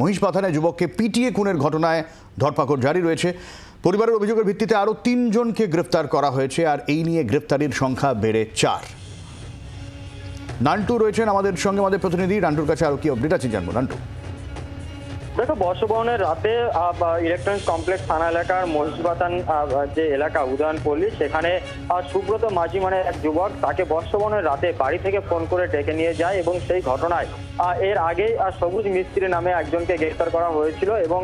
মহিষবাথানে যুবককে পিটিয়ে খুনের ঘটনায় ধরপাকড় জারি রয়েছে। পরিবারের অভিযোগের ভিত্তিতে আরও 3 জনকে গ্রেফতার করা হয়েছে, আর এই নিয়ে গ্রেফতারির সংখ্যা বেড়ে 4। নান্টু রয়েছেন আমাদের সঙ্গে, আমাদের প্রতিনিধি। নান্টুর কাছে আরও কি আপডেট আছে জানবো। নান্টু, দেখো, বর্ষবরণের রাতে ইলেকট্রনিক্স কমপ্লেক্স থানা এলাকার মহিষবাথান যে এলাকা উদয়নপল্লী, সেখানে সুব্রত মাঝি মানে এক যুবক, তাকে বর্ষবরণের রাতে বাড়ি থেকে ফোন করে ডেকে নিয়ে যায় এবং সেই ঘটনায় এর আগেই সবুজ মিস্ত্রি নামে একজনকে গ্রেফতার করা হয়েছিল এবং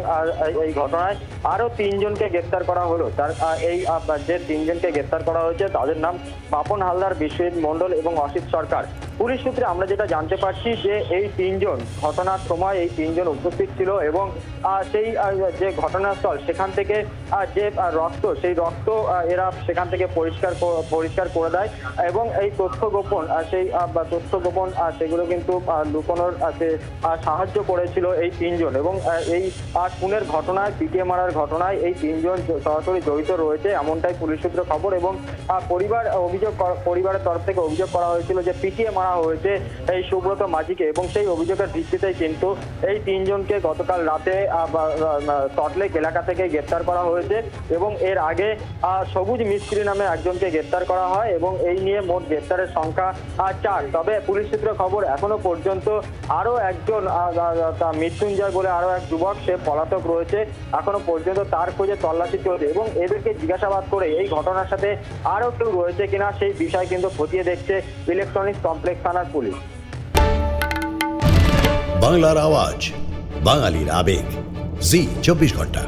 এই ঘটনায় আরো 3 জনকে গ্রেফতার করা হলো। তার এই যে 3 জনকে গ্রেফতার করা হয়েছে তাদের নাম বাপন হালদার, বিশ্বজিৎ মণ্ডল এবং অসিত সরকার। পুলিশ সূত্রে আমরা যেটা জানতে পারছি যে এই 3 জন ঘটনার সময় এই 3 জন উপস্থিত ছিল এবং সেই যে ঘটনাস্থল সেখান থেকে যে রক্ত, সেই রক্ত এরা সেখান থেকে পরিষ্কার করে দেয় এবং এই তথ্য গোপন সেগুলো কিন্তু লুকোনোর সাহায্য করেছিল এই 3 জন। এবং এই খুনের ঘটনায়, পিটিয়ে মারার ঘটনায় এই 3 জন সরাসরি জড়িত রয়েছে এমনটাই পুলিশ সূত্রে খবর। এবং পরিবারের তরফ থেকে অভিযোগ করা হয়েছিল যে পিটিয়ে মারা হয়েছে এই সুব্রত মাঝিকে, এবং সেই অভিযোগের ভিত্তিতেই কিন্তু এই 3 জনকে গতকাল রাতে সল্টলেক এলাকা থেকে গ্রেফতার করা হয়েছে এবং এর আগে সবুজ মিস্ত্রি নামে একজনকে গ্রেফতার করা হয় এবং এই নিয়ে মোট গ্রেফতারের সংখ্যা 4। তবে পুলিশ সূত্রে খবর এখনো পর্যন্ত আরো একজন মৃত্যুঞ্জয় বলে আরো এক যুবক, সে পলাতক রয়েছে। এখনো পর্যন্ত তার খোঁজে তল্লাশি চলছে এবং এদেরকে জিজ্ঞাসাবাদ করে এই ঘটনার সাথে আরো কেউ রয়েছে কিনা সেই বিষয় কিন্তু খতিয়ে দেখছে ইলেকট্রনিক্স কমপ্লেক্স থানার পুলিশ। বাংলার আওয়াজ, বাঙালির আবেগ, জি 24 ঘন্টা।